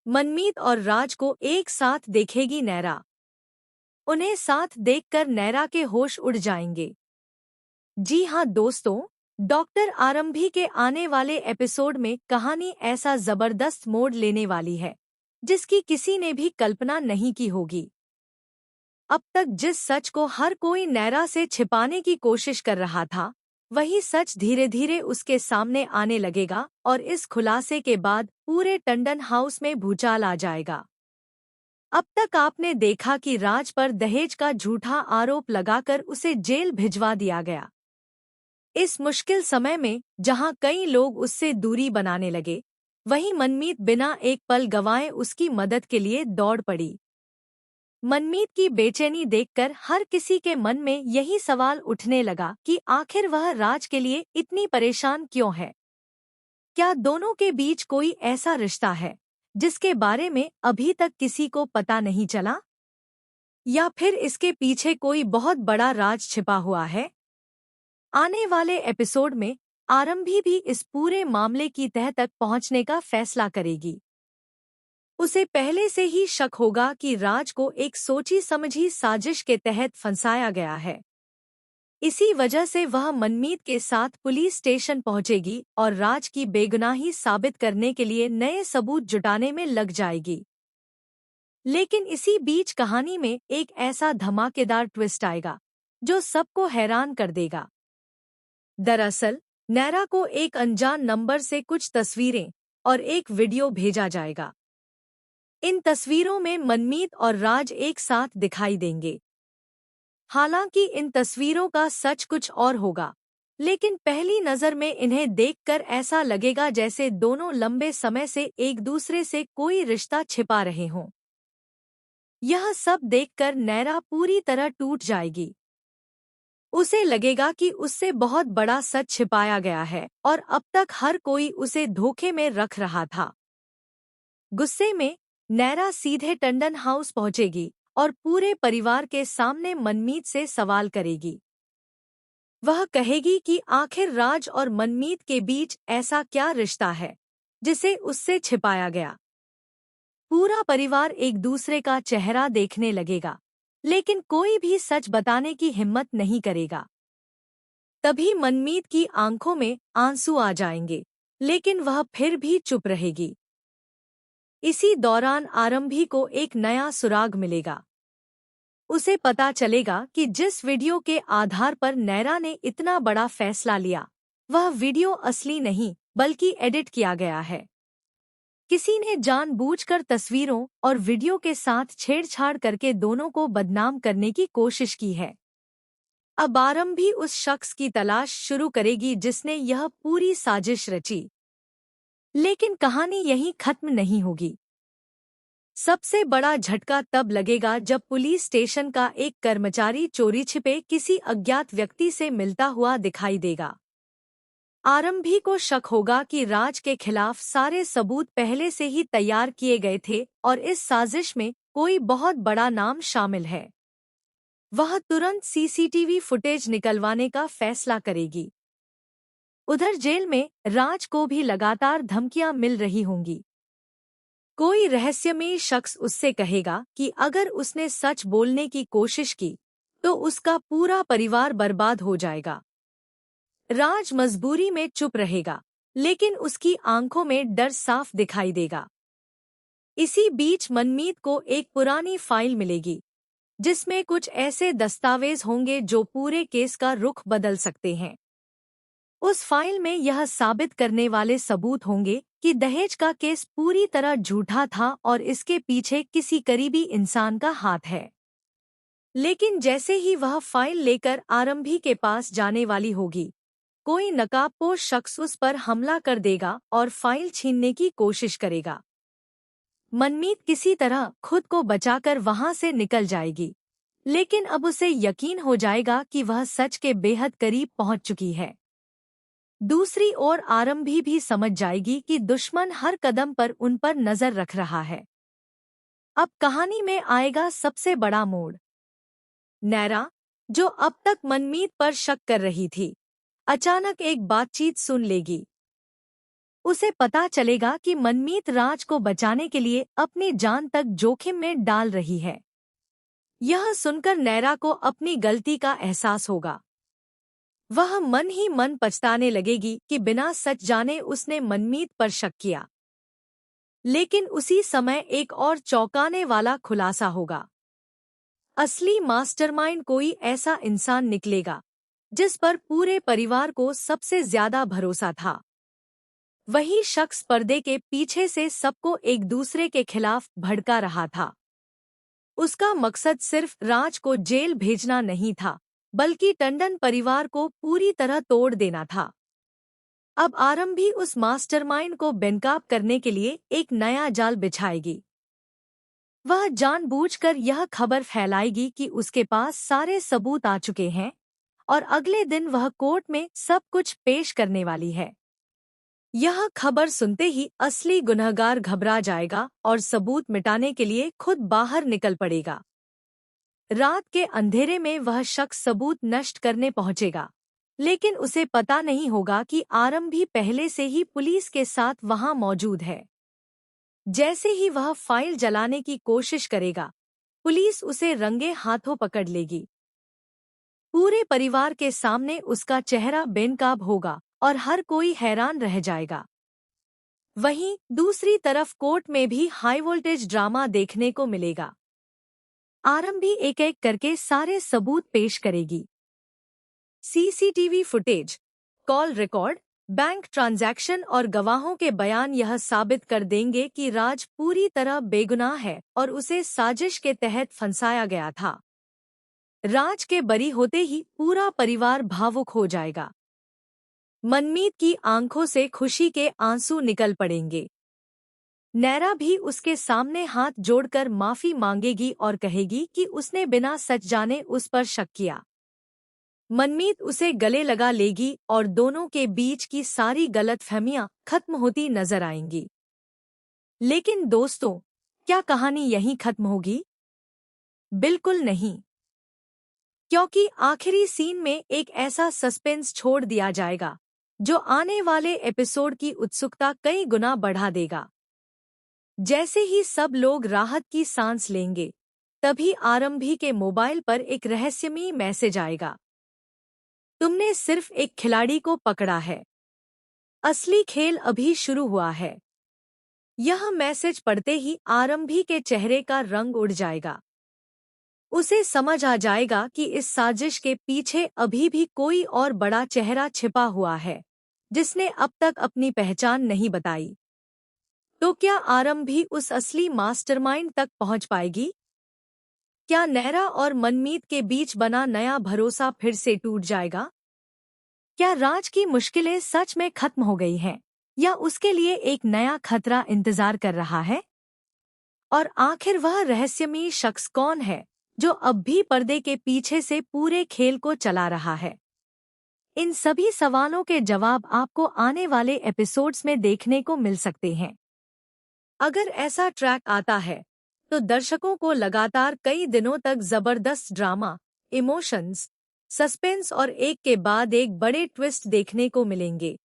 मनमीत और राज को एक साथ देखेगी नैरा। उन्हें साथ देखकर नैरा के होश उड़ जाएंगे। जी हाँ दोस्तों, डॉक्टर आरंभी के आने वाले एपिसोड में कहानी ऐसा जबरदस्त मोड़ लेने वाली है जिसकी किसी ने भी कल्पना नहीं की होगी। अब तक जिस सच को हर कोई नैरा से छिपाने की कोशिश कर रहा था, वही सच धीरे धीरे उसके सामने आने लगेगा और इस खुलासे के बाद पूरे टंडन हाउस में भूचाल आ जाएगा। अब तक आपने देखा कि राज पर दहेज का झूठा आरोप लगाकर उसे जेल भिजवा दिया गया। इस मुश्किल समय में जहां कई लोग उससे दूरी बनाने लगे, वहीं मनमीत बिना एक पल गंवाए उसकी मदद के लिए दौड़ पड़ी। मनमीत की बेचैनी देखकर हर किसी के मन में यही सवाल उठने लगा कि आखिर वह राज के लिए इतनी परेशान क्यों है। क्या दोनों के बीच कोई ऐसा रिश्ता है जिसके बारे में अभी तक किसी को पता नहीं चला, या फिर इसके पीछे कोई बहुत बड़ा राज छिपा हुआ है। आने वाले एपिसोड में आरंभी भी इस पूरे मामले की तह तक पहुंचने का फैसला करेगी। उसे पहले से ही शक होगा कि राज को एक सोची समझी साजिश के तहत फंसाया गया है। इसी वजह से वह मनमीत के साथ पुलिस स्टेशन पहुंचेगी और राज की बेगुनाही साबित करने के लिए नए सबूत जुटाने में लग जाएगी। लेकिन इसी बीच कहानी में एक ऐसा धमाकेदार ट्विस्ट आएगा जो सबको हैरान कर देगा। दरअसल नैरा को एक अनजान नंबर से कुछ तस्वीरें और एक वीडियो भेजा जाएगा। इन तस्वीरों में मनमीत और राज एक साथ दिखाई देंगे। हालांकि इन तस्वीरों का सच कुछ और होगा, लेकिन पहली नज़र में इन्हें देखकर ऐसा लगेगा जैसे दोनों लंबे समय से एक दूसरे से कोई रिश्ता छिपा रहे हों। यह सब देखकर नैरा पूरी तरह टूट जाएगी। उसे लगेगा कि उससे बहुत बड़ा सच छिपाया गया है और अब तक हर कोई उसे धोखे में रख रहा था। गुस्से में नैरा सीधे टंडन हाउस पहुंचेगी और पूरे परिवार के सामने मनमीत से सवाल करेगी। वह कहेगी कि आखिर राज और मनमीत के बीच ऐसा क्या रिश्ता है जिसे उससे छिपाया गया। पूरा परिवार एक दूसरे का चेहरा देखने लगेगा, लेकिन कोई भी सच बताने की हिम्मत नहीं करेगा। तभी मनमीत की आंखों में आंसू आ जाएंगे, लेकिन वह फिर भी चुप रहेगी। इसी दौरान आरंभी को एक नया सुराग मिलेगा। उसे पता चलेगा कि जिस वीडियो के आधार पर नैरा ने इतना बड़ा फैसला लिया, वह वीडियो असली नहीं बल्कि एडिट किया गया है। किसी ने जानबूझकर तस्वीरों और वीडियो के साथ छेड़छाड़ करके दोनों को बदनाम करने की कोशिश की है। अब आरंभी उस शख्स की तलाश शुरू करेगी जिसने यह पूरी साजिश रची। लेकिन कहानी यहीं खत्म नहीं होगी। सबसे बड़ा झटका तब लगेगा जब पुलिस स्टेशन का एक कर्मचारी चोरी छिपे किसी अज्ञात व्यक्ति से मिलता हुआ दिखाई देगा। आरंभी को शक होगा कि राज के खिलाफ सारे सबूत पहले से ही तैयार किए गए थे और इस साजिश में कोई बहुत बड़ा नाम शामिल है। वह तुरंत सीसीटीवी फुटेज निकलवाने का फैसला करेगी। उधर जेल में राज को भी लगातार धमकियां मिल रही होंगी। कोई रहस्यमयी शख्स उससे कहेगा कि अगर उसने सच बोलने की कोशिश की तो उसका पूरा परिवार बर्बाद हो जाएगा। राज मजबूरी में चुप रहेगा, लेकिन उसकी आंखों में डर साफ दिखाई देगा। इसी बीच मनमीत को एक पुरानी फाइल मिलेगी जिसमें कुछ ऐसे दस्तावेज होंगे जो पूरे केस का रुख बदल सकते हैं। उस फाइल में यह साबित करने वाले सबूत होंगे कि दहेज का केस पूरी तरह झूठा था और इसके पीछे किसी करीबी इंसान का हाथ है। लेकिन जैसे ही वह फाइल लेकर आरंभी के पास जाने वाली होगी, कोई नकाबपोश शख्स उस पर हमला कर देगा और फाइल छीनने की कोशिश करेगा। मनमीत किसी तरह खुद को बचाकर वहां से निकल जाएगी, लेकिन अब उसे यकीन हो जाएगा कि वह सच के बेहद करीब पहुंच चुकी है। दूसरी ओर आरंभी भी समझ जाएगी कि दुश्मन हर कदम पर उन पर नजर रख रहा है। अब कहानी में आएगा सबसे बड़ा मोड़। नैरा, जो अब तक मनमीत पर शक कर रही थी, अचानक एक बातचीत सुन लेगी। उसे पता चलेगा कि मनमीत राज को बचाने के लिए अपनी जान तक जोखिम में डाल रही है। यह सुनकर नैरा को अपनी गलती का एहसास होगा। वह मन ही मन पछताने लगेगी कि बिना सच जाने उसने मनमीत पर शक किया। लेकिन उसी समय एक और चौंकाने वाला खुलासा होगा। असली मास्टरमाइंड कोई ऐसा इंसान निकलेगा जिस पर पूरे परिवार को सबसे ज्यादा भरोसा था। वही शख्स पर्दे के पीछे से सबको एक दूसरे के खिलाफ भड़का रहा था। उसका मकसद सिर्फ राज को जेल भेजना नहीं था, बल्कि टंडन परिवार को पूरी तरह तोड़ देना था। अब आरंभी उस मास्टरमाइंड को बेनकाब करने के लिए एक नया जाल बिछाएगी। वह जानबूझकर यह खबर फैलाएगी कि उसके पास सारे सबूत आ चुके हैं और अगले दिन वह कोर्ट में सब कुछ पेश करने वाली है। यह खबर सुनते ही असली गुनहगार घबरा जाएगा और सबूत मिटाने के लिए खुद बाहर निकल पड़ेगा। रात के अंधेरे में वह शख्स सबूत नष्ट करने पहुंचेगा, लेकिन उसे पता नहीं होगा कि आरंभी पहले से ही पुलिस के साथ वहां मौजूद है। जैसे ही वह फाइल जलाने की कोशिश करेगा, पुलिस उसे रंगे हाथों पकड़ लेगी। पूरे परिवार के सामने उसका चेहरा बेनकाब होगा और हर कोई हैरान रह जाएगा। वहीं दूसरी तरफ कोर्ट में भी हाई वोल्टेज ड्रामा देखने को मिलेगा। आरंभी एक एक करके सारे सबूत पेश करेगी। CCTV footage, call record, bank transaction और गवाहों के बयान यह साबित कर देंगे कि राज पूरी तरह बेगुनाह है और उसे साजिश के तहत फंसाया गया था। राज के बरी होते ही पूरा परिवार भावुक हो जाएगा। मनमीत की आंखों से खुशी के आंसू निकल पड़ेंगे। नैरा भी उसके सामने हाथ जोड़कर माफी मांगेगी और कहेगी कि उसने बिना सच जाने उस पर शक किया। मनमीत उसे गले लगा लेगी और दोनों के बीच की सारी गलतफहमियां खत्म होती नजर आएंगी। लेकिन दोस्तों, क्या कहानी यहीं खत्म होगी? बिल्कुल नहीं, क्योंकि आखिरी सीन में एक ऐसा सस्पेंस छोड़ दिया जाएगा जो आने वाले एपिसोड की उत्सुकता कई गुना बढ़ा देगा। जैसे ही सब लोग राहत की सांस लेंगे, तभी आरंभी के मोबाइल पर एक रहस्यमयी मैसेज आएगा। तुमने सिर्फ एक खिलाड़ी को पकड़ा है, असली खेल अभी शुरू हुआ है। यह मैसेज पढ़ते ही आरंभी के चेहरे का रंग उड़ जाएगा। उसे समझ आ जाएगा कि इस साजिश के पीछे अभी भी कोई और बड़ा चेहरा छिपा हुआ है, जिसने अब तक अपनी पहचान नहीं बताई। तो क्या आरंभी उस असली मास्टरमाइंड तक पहुंच पाएगी? क्या नैरा और मनमीत के बीच बना नया भरोसा फिर से टूट जाएगा? क्या राज की मुश्किलें सच में खत्म हो गई हैं, या उसके लिए एक नया खतरा इंतजार कर रहा है? और आखिर वह रहस्यमयी शख्स कौन है जो अब भी पर्दे के पीछे से पूरे खेल को चला रहा है? इन सभी सवालों के जवाब आपको आने वाले एपिसोड्स में देखने को मिल सकते हैं। अगर ऐसा ट्रैक आता है, तो दर्शकों को लगातार कई दिनों तक जबरदस्त ड्रामा, इमोशंस, सस्पेंस और एक के बाद एक बड़े ट्विस्ट देखने को मिलेंगे।